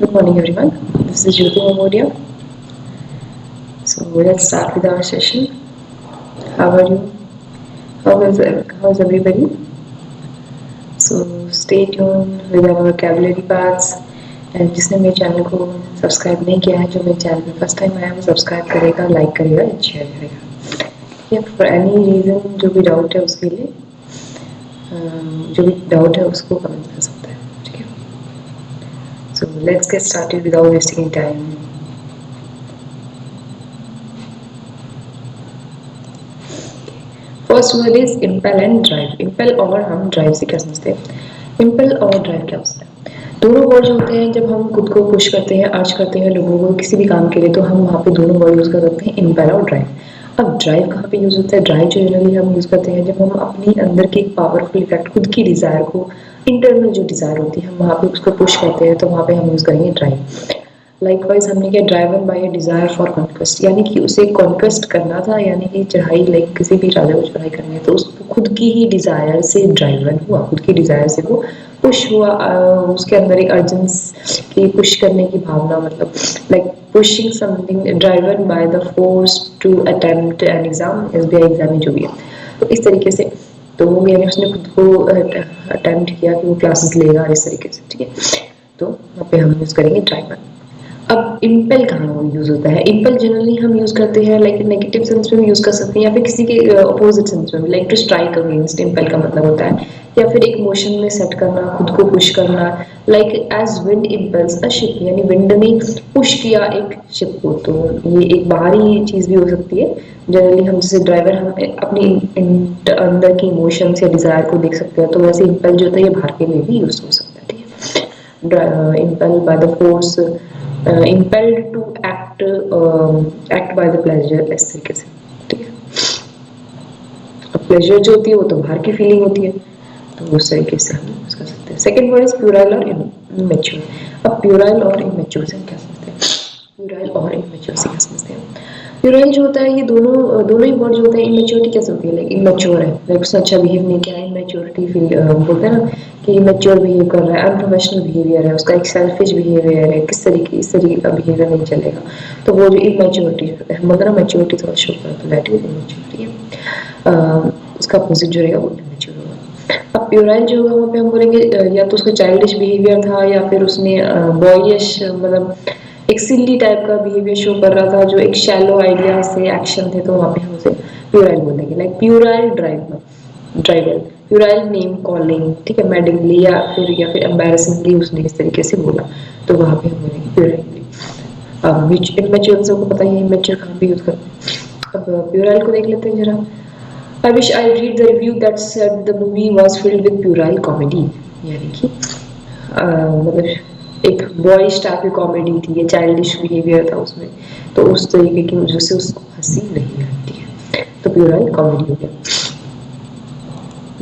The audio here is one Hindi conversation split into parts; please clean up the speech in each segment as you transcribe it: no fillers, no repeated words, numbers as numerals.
Good morning, everyone. This is Jyoti Mamoria. So let's start with our session. How are you? How's everybody? So stay tuned with our vocabulary parts. And जिसने मेरे चैनल को सब्सक्राइब नहीं किया है, जो मेरे चैनल पे फर्स्ट टाइम आया है, वो सब्सक्राइब करेगा, लाइक करेगा, शेयर करेगा. या फॉर एनी रीज़न जो भी डाउट है उसके लिए जो भी डाउट है उसको कमेंट कर सकते हैं. ठीक है. So let's get started without wasting time. First word is impale and drive. Impale और हम ड्राइव से क्या समझते हैं? इम्पेल और ड्राइव क्या होता है? दोनों वर्ड होते हैं जब हम खुद को पुश करते हैं, अर्ज करते हैं लोगों को किसी भी काम के लिए, तो हम वहाँ पे दोनों वर्ड यूज कर सकते हैं, इम्पेल और ड्राइव. अब ड्राइव कहाँ पे यूज होता है? ड्राइव जनरली हम यूज करते हैं जब हम अपनी अंदर की एक पावरफुल इफेक्ट, खुद की डिजायर को, इंटरनल जो डिजायर होती है, हम वहाँ पे उसको पुश करते हैं, तो वहाँ पे हम यूज करेंगे ड्राइव. लाइकवाइज हमने क्या, driven by a desire for conquest, यानी कि उसे कॉन्क्वेस्ट करना था, यानी कि चढ़ाई, लाइक किसी भी राजा को चढ़ाई करनी है तो उसको खुद की ही डिजायर से ड्राइवन हुआ, खुद की डिजायर से वो पुश हुआ. उसके अंदर एक अर्जेंस की पुश करने की भावना, मतलब like pushing something, driven by the force to attempt an exam, SBI exam जो भी है, तो इस तरीके से. तो यानी उसने खुद को अटेम्प्ट किया कि वो क्लासेस लेगा इस तरीके से. ठीक है. तो वहाँ पे हम यूज करेंगे ड्राइवन. अब इम्पेल कहाँ यूज होता है? इम्पेल जनरली हम यूज करते हैं लाइक नेगेटिव सेंस में भी यूज कर सकते हैं, या फिर किसी के अपोजिट सेंस में, like to strike against. Impel का मतलब होता है या फिर एक मोशन में सेट करना, खुद को पुश करना, like as wind impels a ship, यानी विंड ने पुश किया एक शिप को. तो ये एक बाहरी चीज भी हो सकती है. जनरली हम जैसे ड्राइवर, हम अपनी अंदर की इमोशंस या डिजायर को देख सकते हैं, तो वैसे इम्पेल जो होता है ये बाहर के लिए भी यूज हो सकता है. ठीक है. Impale bye the force, impelled to act by the pleasure, इस तरीके से. ठीक है. अब प्लेजर जो होती है वो तो बाहर की फीलिंग होती है, तो उस तरीके से हम यूज कर सकते हैं. सेकेंड वर्ड इज प्यूराइल और इमेच्योर. अब प्यूराइल और इमेच्योर से क्या समझते हैं? प्यूराइल और इमेच्योर से क्या समझते हैं? प्यूराइल जो होता है, ये दोनों दोनों ही वर्ड जो होते हैं. इमेच्योरिटी कैसे होती है? लाइक इमेच्योर है, लाइक उसने अच्छा बिहेव नहीं किया है, इमेच्योरिटी फील बोलते हैं ना कि इमेच्योर बिहेव कर रहा है, अनप्रोफेशनल बिहेवियर है उसका, एक सेल्फिश बिहेवियर है, किस तरीके, इस तरीके का बिहेवियर नहीं चलेगा. तो वो जो इमेच्योरिटी है, मतलब मैच्योरिटी थोड़ा शो करता है, दैट इज इमेच्योरिटी है. उसका अपोजिट जो रहेगा वो इमेच्योर होगा. अब प्यूराइल जो होगा वहाँ पे हम बोलेंगे या तो उसका चाइल्डिश बिहेवियर था, या फिर उसने बॉयिश, मतलब एक सिली टाइप का बिहेवियर शो कर रहा था, जो एक शैलो आइडिया से एक्शन थे, तो वहाँ पे हम उसे प्यूराइल बोलेंगे. Like puerile driver, puerile name calling. ठीक है. मैडिंगली या फिर एम्बैरेसिंगली उसने इस तरीके से बोला, तो वहाँ पे हम बोलेंगे प्यूराइल. अब विच इमेच्योर सबको पता ही है इमेच्योर कहाँ पे यूज करते हैं. अब प्यूराइल को देख लेते हैं जरा. I wish I read the review that said the movie was filled with puerile comedy. यानी कि मतलब एक बॉयज टाइप की कॉमेडी थी, ये चाइल्डिश बिहेवियर था उसमें, तो उस तरीके की वजह से उसको हंसी नहीं आती है, तो प्यूराइल कॉमेडी हो गया.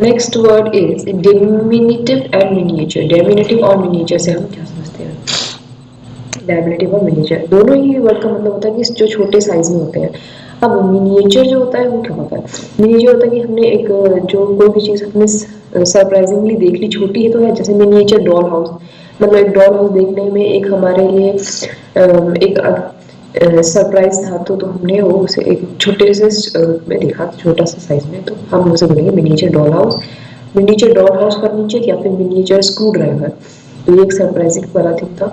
Next word is diminutive and miniature. Diminutive और मिनिएचर से हम क्या समझते हैं? डिमिनिटिव और मिनिएचर दोनों ही वर्ड का मतलब होता है कि जो छोटे साइज में होते हैं. अब मिनिएचर जो होता है वो क्या होता है? मिनिएचर होता है कि हमने एक जो कोई भी चीज़ हमने सरप्राइजिंगली देख ली, छोटी है तो है, जैसे मिनिएचर डॉल हाउस, मतलब एक डॉल हाउस देखने में एक हमारे लिए एक सरप्राइज था, तो हमने वो उसे एक छोटे से में देखा, छोटा सा साइज में, तो हम उसे बोलेंगे miniature doll house. Miniature doll house furniture या फिर मिनिएचर स्क्रू ड्राइवर, तो ये एक सरप्राइजिंग वाला थिंग था,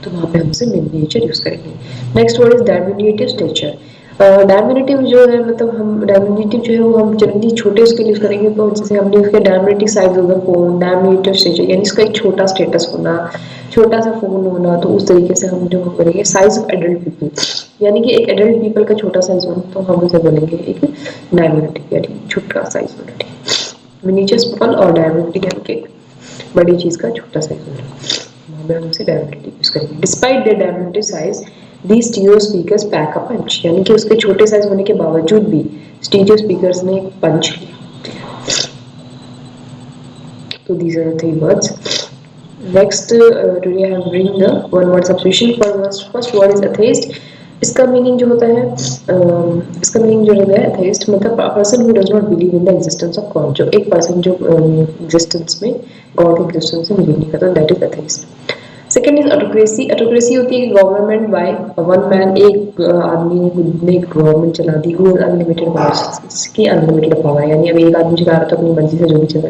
तो वहाँ पे हम उसे मिनिएचर यूज करेंगे. Next word is diminutive stature. Diminutive जो है, मतलब हम डायमिनुटिव जो है वो हम जनरली छोटे उसके लिए यूज करेंगे, तो जैसे हमने उसके डायमिनुटिव साइज होगा फोन, डायमिनुटिव स्टेचर यानी इसका एक छोटा स्टेटस होना, छोटा सा फोन होना, तो उस तरीके से हम जो करेंगे साइज ऑफ एडल्ट पीपल, यानी कि एक एडल्ट पीपल का छोटा साइज होना, तो हम उसे बोलेंगे एक डायमिनुटिव यानी छोटा साइज होना. मिनिएचर स्मॉल और डायमिनुटिव यानी कि बड़ी चीज का छोटा साइज होना, वहाँ पे हम उसे डायमिनुटिव यूज करेंगे. Despite the diminutive size these stereo speakers pack a punch, यानी कि उसके छोटे साइज होने के बावजूद भी स्टीरियो स्पीकर्स ने पंच किया. तो these are the three words. Next today I have bring the one word substitution for first word is atheist. इसका मीनिंग जो होता है इसका मीनिंग जो है atheist मतलब person who does not believe in the existence of God, जो एक पर्सन जो एग्जिस्टेंस में गॉड के एग्जिस्टेंस में बिलीव नहीं करता, that is atheist. Second is autocracy. Autocracy होती है गवर्नमेंट बाय वन मैन, एक आदमी ने गवर्नमेंट चला दी, हु अनलिमिटेड पावर्स, की अनलिमिटेड पावर, यानी अब एक आदमी चला रहा था अपनी मर्जी से जो भी चला,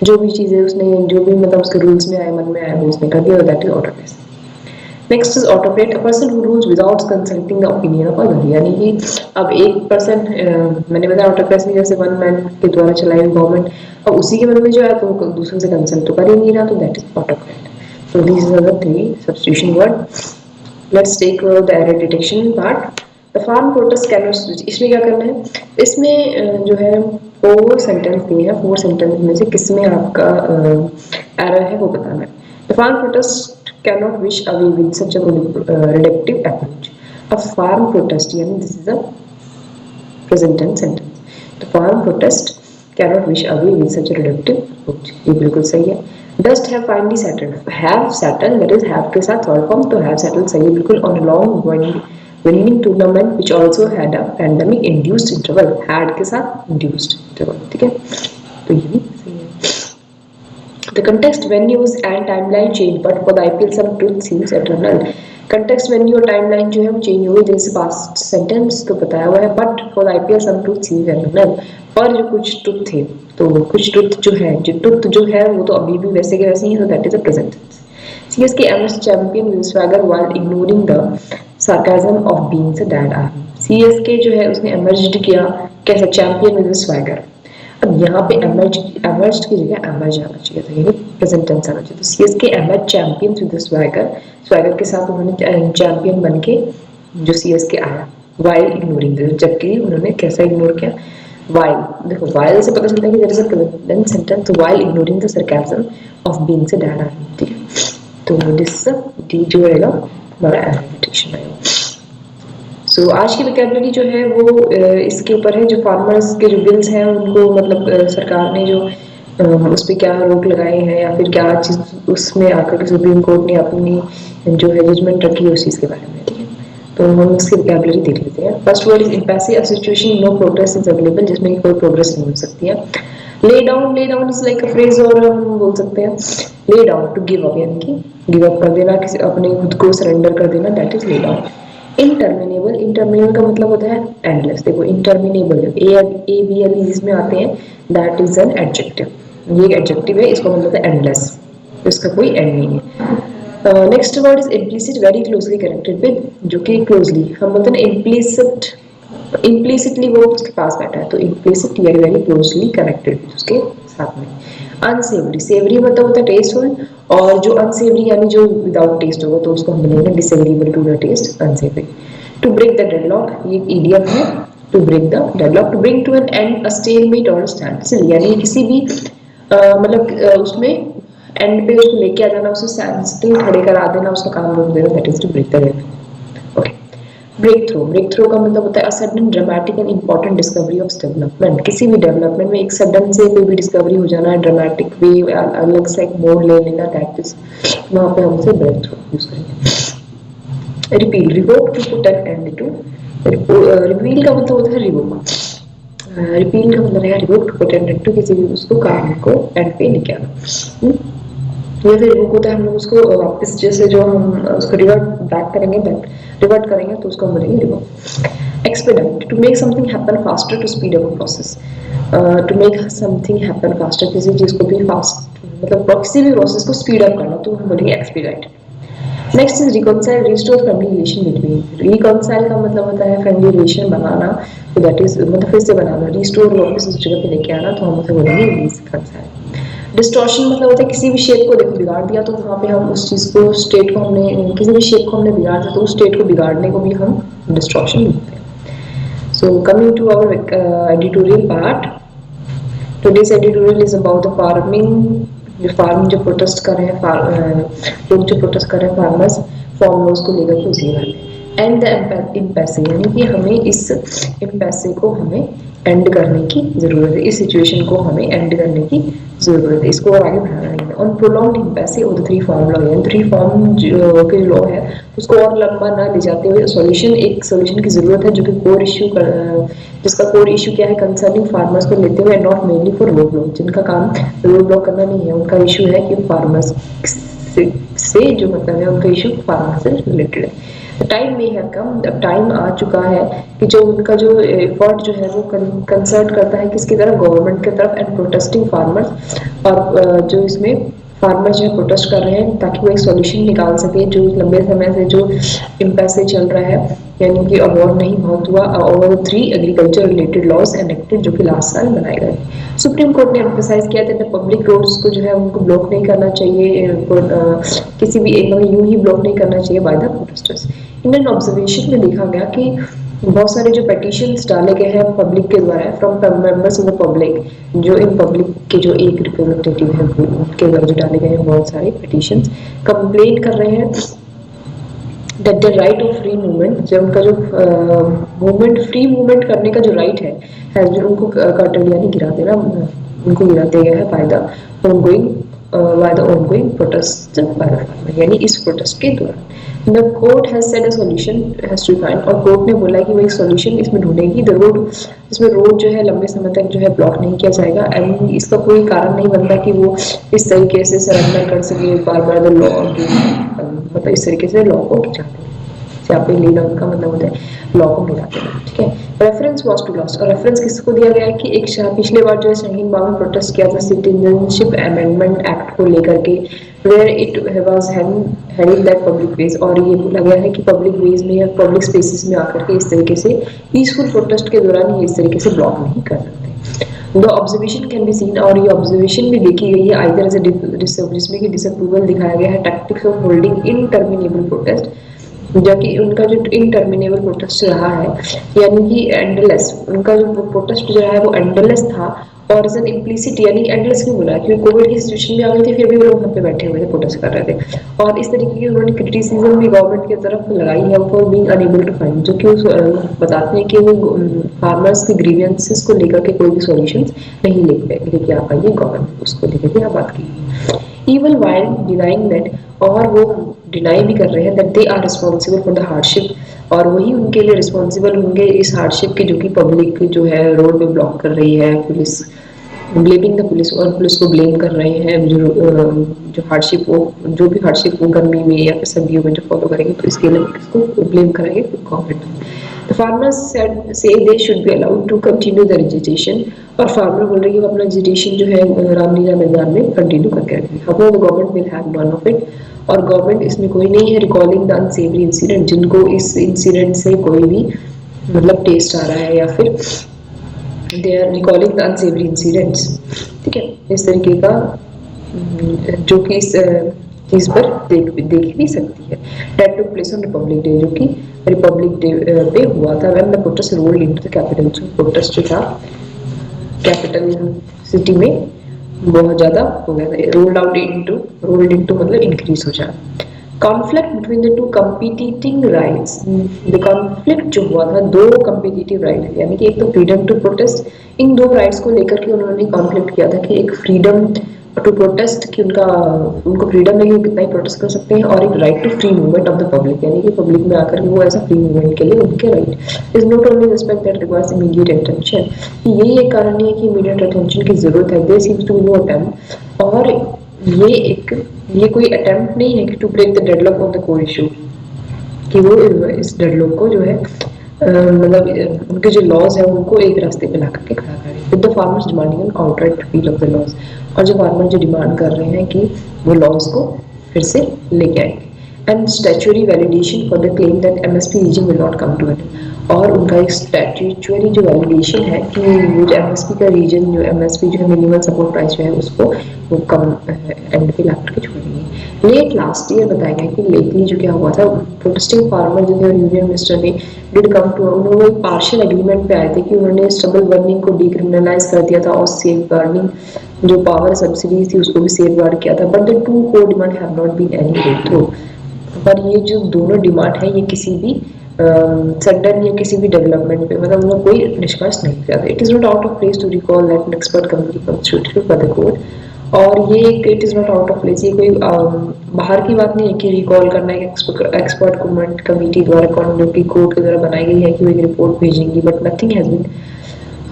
जो भी चीजें उसने जो भी मतलब उसके रूल्स में आए, मन में आया, वो उसने कर दिया, that is autocracy. Next is autocrat, a person who rules without consulting the opinion of other, यानी कि अब एक पर्सन, मैंने बताया ऑटोक्रेसी जैसे वन मैन के द्वारा चलाई हुई गवर्नमेंट, अब उसी के मन में जो है तो दूसरों से कंसल्ट तो कर ही नहीं रहा, तो that is autocrat. So these are the three substitution word. Let's take the error detection part. The farm protest cannot switch. इसमें क्या करना है, इसमें जो है 4 सेंटेंस दिए हैं, 4 सेंटेंस में से किसमें आपका एरर है वो बताना है। The farm protest cannot wish away with such a reductive approach. A farm protest, यानी this is a present tense sentence. The farm protest cannot wish away with such a reductive approach. ये बिल्कुल सही है। Dust have finally settled. Have settled, that is have के साथ third form, तो have settled सही है बिल्कुल। On a long winning tournament which also had a pandemic induced interval, had के साथ induced interval, ठीक है, तो ये भी सही है। The context, venues and timeline change, but for the IPL some truth seems eternal. Context, venue और timeline जो है वो चेंज हुई, जैसे past sentence तो बताया हुआ है, but for the IPL some truth seems eternal, और जो कुछ ट्रुथ थे, तो कुछ ट्रुथ जो है, ट्रुथ जो है वो तो अभी भी वैसे के वैसे ही है, that is a present tense. CSK MS champion with swagger while ignoring the sarcasm of being a dead army. CSK जो है उसने एमर्ज्ड किया कैसे, चैंपियन विद स्वैगर। अब यहाँ पे एमर्ज्ड की जगह एमर्ज आना चाहिए था, यानी प्रेजेंट टेंस आना चाहिए। तो CSK emerge champion with swagger, swagger के साथ उन्होंने चैंपियन बन के जो सीएसके आया, व्हाइल इग्नोरिंग, जबकि उन्होंने कैसा इग्नोर किया, while, देखो while से पता चलता है कि there is a present sentence, तो while ignoring the sarcasm of being a dad army, ठीक है, तो this डी जो रहेगा हमारा एडिटेशन रहेगा। सो आज की वोकैबुलरी जो है वो इसके ऊपर है, जो फार्मर्स के जो बिल्स हैं उनको मतलब सरकार ने जो उस पर क्या रोक लगाए हैं या फिर क्या चीज़ उसमें आकर सुप्रीम कोर्ट ने अपनी जो है जजमेंट रखी है उस चीज़ के बारे में, ठीक है, तो हम इसकी वोकैबुलरी देख लेते हैं। First word is impassive, a situation no progress is available, जिसमें कोई प्रोग्रेस नहीं हो सकती है। Lay down is like a phrase, और हम बोल सकते हैं lay down to give up, यानी कि गिव अप कर देना, किसी अपने खुद को सरेंडर कर देना, that is lay down. Interminable का मतलब होता है एंडलेस। देखो इंटरमिनेबल ए बी एल जिसमें आते हैं, दैट इज एन एडजेक्टिव, ये एक एडजेक्टिव है, इसका मतलब है एंडलेस, इसका कोई एंड नहीं है। Next word is implicit, very closely connected with, जो कि क्लोजली हम बोलते हैं इम्प्लिसिट, इम्प्लिसिटली वो उसके पास बैठा है, तो इम्प्लिसिट यानी वेरी क्लोजली कनेक्टेड उसके साथ में। अनसेवरी, सेवरी मतलब होता है टेस्टफुल, और जो अनसेवरी यानी जो विदाउट टेस्ट होगा तो उसको हम बोलेंगे disagreeable to the taste, unsavoury. To break the deadlock, ये एक इडियम है, to break the deadlock, to bring to an end a stalemate और स्टैंड स्टिल, यानी किसी भी मतलब उसमें एंड पे उसको लेके आ जाना, उसे स्टैंड स्टिल खड़े करा देना, उसका काम रोक देना, that is to break the deadlock. Okay, break through का मतलब होता है a sudden dramatic and important discovery of development, किसी भी डेवलपमेंट में एक सडन से कोई भी डिस्कवरी हो जाना, ड्रामेटिक वे अलग से एक मोड़ ले लेना, दैट इज वहाँ पे हम उसे ब्रेक थ्रू यूज करेंगे। Repeal, revoke to put an end to, repeal का मतलब होता है रिवोक, रिपील का मतलब है revoke to put an end to, किसी भी उसको काम को एंड पे लेके आना। या फिर रिवोक होता है हम लोग उसको वापस जैसे जो हम उसको रिवर्ट बैक करेंगे, बैक रिवर्ट करेंगे तो उसको हम बोलेंगे revoke. Expedite, to make something happen faster, to speed up a process, to make something happen faster, किसी चीज़ को भी फास्ट मतलब किसी भी प्रोसेस को स्पीड अप करना, तो हम बोलेंगे expedite. Next is reconcile, restore family relation between, reconcile का मतलब होता है फैमिली रिलेशन बनाना, तो दैट इज मतलब फिर से बनाना, रिस्टोर वापस उस जगह पे लेके आना, तो हम उसे बोलेंगे रिकॉन्साइल। डिस्टॉर्शन मतलब होता है किसी भी शेप को देखो बिगाड़ दिया, तो वहाँ पे हम उस चीज़ को स्टेट को हमने किसी भी शेप को हमने बिगाड़ दिया, तो उस स्टेट को बिगाड़ने को भी हम डिस्टॉर्शन बोलते हैं। So coming to our editorial part, today's editorial is about the farming, जो फार्म जो प्रोटेस्ट कर रहे हैं, लोग जो प्रोटेस्ट कर रहे हैं फार्मर्स, फार्म लॉस को लेकर के उसी बारे में। एंड द इम्पैसे, यानी कि हमें इस इम्पैसे को हमें एंड करने की ज़रूरत है, इस सिचुएशन को हमें एंड करने की ज़रूरत है, इसको और आगे बढ़ाना नहीं है। On prolonged impasse of the three farm law, यानी थ्री फॉर्म के लॉ है उसको और लंबा ना ले जाते हुए सॉल्यूशन, एक सॉल्यूशन की ज़रूरत है जो कि कोर इशू जिसका कोर इशू क्या है, कंसर्निंग फार्मर्स को लेते हुए, not mainly for road block, जिनका काम रोड ब्लॉक करना नहीं है, उनका इशू है कि फार्मर्स से जो मतलब है उनका इशू फार्मर से रिलेटेड है। टाइम में है कम, अब टाइम आ चुका है कि जो उनका जो एफर्ट जो है वो कंसर्ट करता है किसकी तरफ, गवर्नमेंट की तरफ एंड प्रोटेस्टिंग फार्मर्स। और जो इसमें फार्मर जो है प्रोटेस्ट कर रहे हैं ताकि वो एक सॉल्यूशन निकाल सके जो लंबे समय से जो इम्पैस से चल रहा है, यानी कि अवार्ड नहीं बहुत हुआ over 3 agriculture related laws enacted जो कि लास्ट साल बनाए गए। सुप्रीम कोर्ट ने एम्फेसाइज किया था पब्लिक रोड्स को जो है उनको ब्लॉक नहीं करना चाहिए, किसी भी एक यूं ही ब्लॉक नहीं करना चाहिए by the protesters. Indian observation में देखा गया कि बहुत सारे जो पेटिशंस डाले गए हैं पब्लिक के द्वारा from members of the public, जो इन पब्लिक के जो एक रिप्रेजेंटेटिव है उनके द्वारा जो डाले गए हैं बहुत सारे पिटीशंस कंप्लेन कर रहे हैं that the right of free movement, जब उनका जो मूवमेंट फ्री मूवमेंट करने का जो राइट है हैज बीन उनको कर्टल यानी गिरा देना, उनको गिरा दिया गया है by the ongoing protest by the farmer, यानी इस प्रोटेस्ट के दौरान। The court has said a solution has to find, और कोर्ट ने बोला कि वो एक सॉल्यूशन इसमें ढूंढेगी। द रोड, इसमें रोड जो है लंबे समय तक जो है ब्लॉक नहीं किया जाएगा एंड इसका कोई कारण नहीं बनता कि वो इस तरीके से सरेंडर कर सके बार बार द लॉ, मतलब इस तरीके से लॉ को गिराते हैं। यहाँ पे लीड का मतलब होता है लॉ को गिराते हैं, ठीक है। रेफरेंस वाज टू लॉस्ट, और रेफरेंस किसको दिया गया है कि एक पिछले बार जो है शाहीन बाग में प्रोटेस्ट किया था सिटीजनशिप अमेंडमेंट एक्ट को लेकर के, where it was having that public ways, और ये बोला गया है कि पब्लिक वेज में या पब्लिक स्पेसेस में आकर के इस तरीके से पीसफुल प्रोटेस्ट के दौरान ये इस तरीके से ब्लॉक नहीं कर सकते। The observation can be seen, और ये ऑब्जर्वेशन भी देखी गई है आइदर एज अ जिसमें कि डिसअप्रूवल दिखाया गया है tactics of holding interminable protest, जबकि उनका जो इनटर्मिनेबल प्रोटेस्ट रहा है यानी कि एंडलेस, उनका जो प्रोटेस्ट जो है वो एंडलेस था और इज एन इम्प्लिसिट, यानी एंडलेस क्यों बोला क्योंकि कोविड की सिचुएशन भी आ गई थी फिर भी वो लोग वहाँ पे बैठे हुए थे प्रोटेस्ट कर रहे थे, और इस तरीके की उन्होंने क्रिटिसिज्म भी गवर्नमेंट की तरफ लगाई है for being unable to find, जो कि बताते हैं कि वो फार्मर्स के ग्रीवियंसेस को लेकर के कोई भी सॉल्यूशन नहीं लेके आ पाई है गवर्नमेंट, उसको लेकर के यहाँ बात की। इवन वाइल डिनाइंग दैट, और वो डिनाई भी कर रहे हैं that they are responsible for the hardship, और वही उनके लिए रिस्पॉन्सिबल होंगे इस हार्डशिप के जो कि पब्लिक जो है रोड पे ब्लॉक कर रही है, पुलिस ब्लेमिंग द पुलिस, और पुलिस को ब्लेम कर रहे हैं जो हार्डशिप हो, जो भी हार्डशिप हो गर्मी में या फिर सर्दियों में जो फॉलो करेंगे तो इसके लिए किसको ब्लेम करेंगे, government. The farmers say they should be allowed to continue their agitation, और फार्मर बोल रहे हैं कि वो अपना एजिटेशन जो है रामलीला मैदान में कंटिन्यू करके रखेंगे। However, the government will have none of it, और गवर्नमेंट इसमें कोई नहीं है। रिकॉलिंग द अनसेवरी इंसिडेंट, जिनको इस इंसिडेंट से कोई भी मतलब टेस्ट आ रहा है या फिर they are recalling the unsavoury incidents, ठीक है, इस तरीके का जो कि इस चीज़ पर देख भी सकती है। That took place on Republic day, जो कि रिपब्लिक डे पे हुआ था when the protest rolled into the capital, जो प्रोटेस्ट जो था कैपिटल सिटी में बहुत ज़्यादा हो गया था, रोल्ड इनटू मतलब इंक्रीज हो जाना। Conflict between the two competing rights, the conflict जो हुआ था दो कंपीटिटिव राइट, यानी कि एक तो फ्रीडम टू प्रोटेस्ट, इन दो राइट्स को लेकर के उन्होंने कॉन्फ्लिक्ट किया था कि एक फ्रीडम टू प्रोटेस्ट कि उनको फ्रीडम है कि वो कितना ही प्रोटेस्ट कर सकते हैं, और एक right to free movement of the public, यानी कि पब्लिक में आकर के वो ऐसा फ्री मूवमेंट के लिए उनके right is not only respect that requires immediate attention, यही एक कारण नहीं है कि इमीडिएट अटेंशन की जरूरत है, there seems to be no attempt, और ये कोई अटेम्प्ट नहीं है कि to break the deadlock of the core issue, कि वो इस डेडलॉक को जो है मतलब उनके जो लॉज है उनको एक रास्ते पे ला करके खड़ा करें। With the farmers demanding an outright repeal of the laws, और जो फार्मर जो डिमांड कर रहे हैं कि वो लॉज को फिर से लेके आएंगे। And statutory validation for the claim that MSP reason will not come to it, और उनका एक स्टैट्यूटरी जो वैलिडेशन है कि वो जो एमएसपी का रीजन जो एमएसपी जो है मिनिमम सपोर्ट प्राइस जो है उसको वो कम एंड पे ला करके छोड़ेंगे। लेट लास्ट ईयर बताया गया कि लेटली जो क्या हुआ था, प्रोटेस्टिंग फार्मर जो है यूनियन मिनिस्टर ने डिड कम टू, उन्होंने एक पार्शियल एग्रीमेंट पे आए थे कि उन्होंने स्टबल बर्निंग को डिक्रिमिनलाइज कर दिया था और सेफ गार्डनिंग जो पावर सब्सिडी थी उसको भी सेफ गार्ड किया था, but the two core demand have not been any breakthrough, पर ये जो दोनों डिमांड है ये किसी भी सडन या किसी भी डेवलपमेंट पे मतलब उन्होंने कोई निष्कर्ष नहीं किया था। It is not out of place to recall that an expert committee constituted for the court, और ये it is not out of place, ये कोई बाहर की बात नहीं है कि रिकॉल करना है एक्सपर्ट कमेटी द्वारा जो कि कोर्ट के द्वारा बनाई गई है कि वो एक रिपोर्ट भेजेंगी, but nothing has been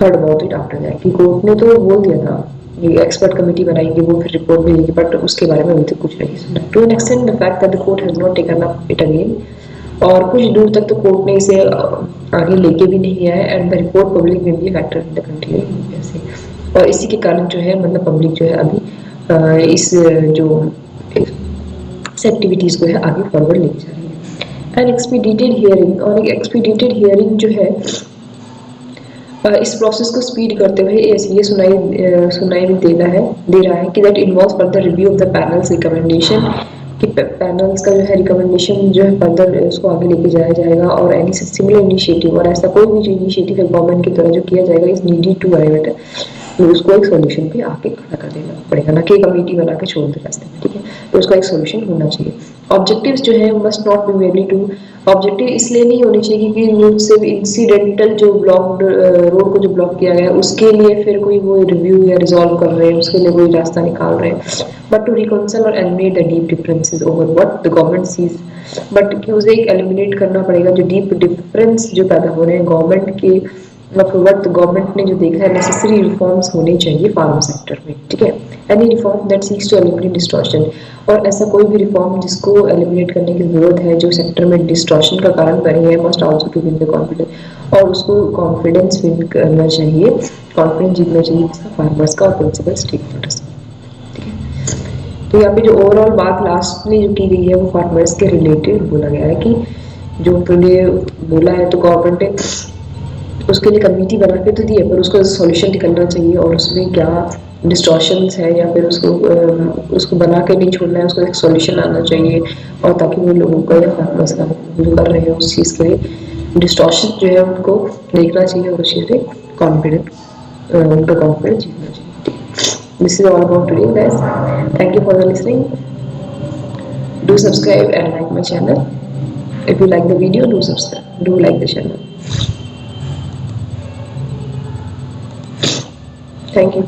heard about it after that, कि कोर्ट ने तो बोल दिया था एक्सपर्ट कमेटी बनाएंगे, वो फिर रिपोर्ट भेजेगी, बट उसके बारे में अभी तक कुछ नहीं सुना। To an extend the fact that the court has not taken up it again, और कुछ दूर तक तो कोर्ट ने इसे आगे लेके भी नहीं आया, एंड द रिपोर्ट पब्लिक में भी फैक्टर इन द कंटिन्यू ऐसे। और इसी के कारण जो है मतलब पब्लिक जो है अभी इस जो इस एक्टिविटीज़ को है आगे फॉरवर्ड लेके जा रही है। एंड एक्सपीडिटेड हियरिंग, और एक एक्सपीडिटेड हियरिंग जो है इस प्रोसेस को स्पीड करते हुए ये सुनाई भी दे रहा है कि that involve further review of the panels recommendation, कि पैनल्स का जो है रिकमेंडेशन जो है फर्दर उसको आगे लेके जाया जाएगा, और एनी सिमिलर इनिशिएटिव, और ऐसा कोई भी जो इनिशिएटिव है गवर्नमेंट की तरह जो किया जाएगा is needed to arrive at, तो उसको एक सोल्यूशन पे आके खड़ा कर देना पड़ेगा, ना कि कमेटी बना के छोड़ दे रास्ते में, ठीक है। तो उसका एक सोल्यूशन होना चाहिए। ऑब्जेक्टिव्स जो है must not be mainly to, objective इसलिए नहीं होनी चाहिए कि रोड से इंसिडेंटल जो ब्लॉक रोड को जो ब्लॉक किया गया उसके लिए फिर कोई वो रिव्यू या रिजॉल्व कर रहे हैं, उसके लिए कोई रास्ता निकाल रहे हैं, बट टू रिकॉन्सिल और eliminate the deep differences over what the government sees, but कि उसे एक एलिमिनेट करना पड़ेगा जो डीप डिफरेंस जो पैदा हो रहे हैं गवर्नमेंट के, वक्त गवर्नमेंट ने जो देखा है नेसेसरी रिफॉर्म्स होने चाहिए फार्म सेक्टर में, ठीक है। Any reform that seeks to eliminate distortion, और ऐसा कोई भी रिफॉर्म जिसको एलिमिनेट करने की जरूरत है जो सेक्टर में डिस्टॉर्शन का कारण बनी है, must also to win the confidence, और उसको कॉन्फिडेंस विन करना चाहिए, कॉन्फिडेंस जीतना चाहिए फार्मर्स का और प्रिंसिपल स्टेक होल्डर्स। तो यहाँ पे जो ओवरऑल बात लास्ट में जो की गई है वो फार्मर्स के रिलेटेड बोला गया है कि जो उन्होंने बोला है तो गवर्नमेंट ने उसके लिए कमेटी बना के तो दी है, पर उसका सॉल्यूशन निकलना चाहिए, और उसमें क्या डिस्टॉर्शंस है या फिर उसको बना के नहीं छोड़ना है, उसका एक सॉल्यूशन आना चाहिए, और ताकि वो लोगों का या फार्मर्स का जो कर रहे हैं उस चीज़ के लिए डिस्टॉर्शन जो है उनको देखना चाहिए, और उस चीज़ में कॉन्फिडेंट उनका कॉन्फिडेंस जीतना चाहिए। This is all about today guys, thank you for listening, do subscribe and like my channel, if you like the video do subscribe, do like the channel, thank you.